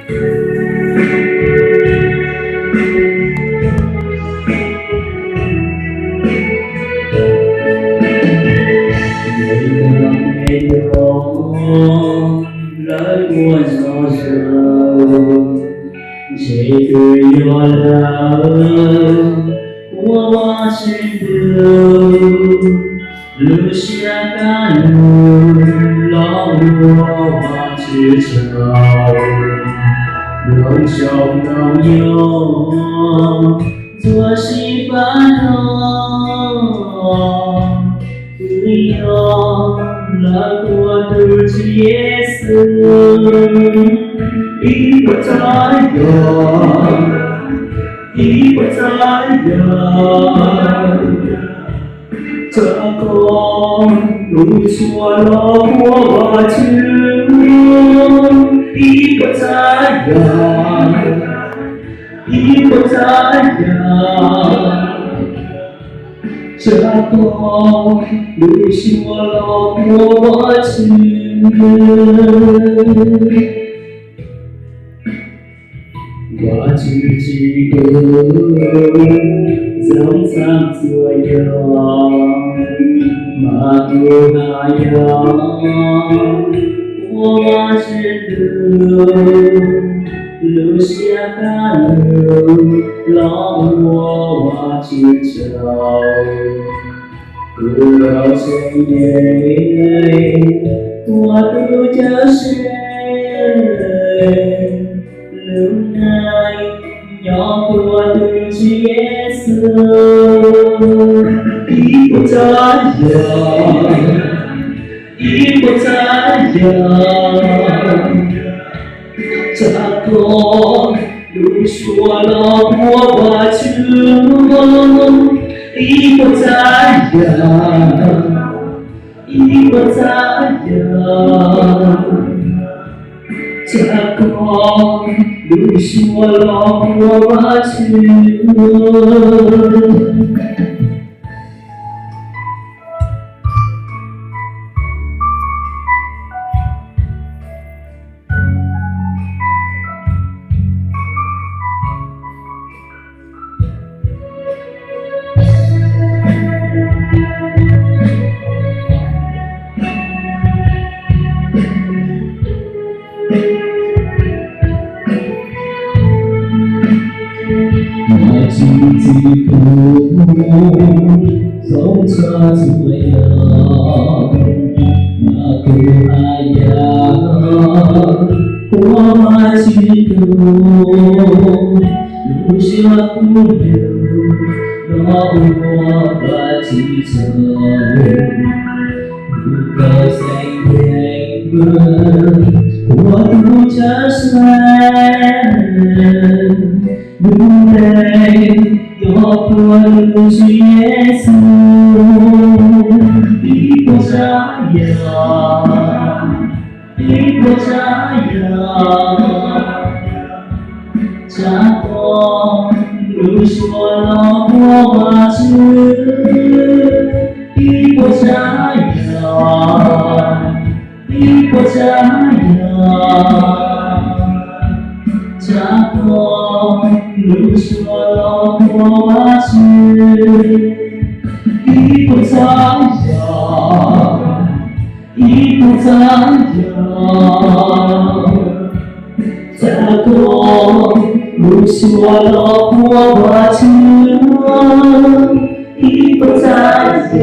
没有来过招手，谁对我了？我往前走，留下甘露，让我往前走。让小朋友做戏饭头。不要让我独自夜色，一不再有，一不再有。这个路错了我就一不再有，一不再有。这个路错了我就我自己的走上左右，马路那样，我往前走，留下甘露，让我往前走。不要深夜，我独角睡。无奈要过独自夜色，一不再有，一不再有。这个路说了我就一不再有，一不再有。这个路说了我就我自己走着左右，那个爱呀，我往前走，留下不留，让我往前走。如果谁陪我独角睡。无奈要过独自夜色，一不再有，一不再有。这个路说了我就一不再有，一不再有。这个路说了我就一不再有，一不再有。这个路说了我就一不再有。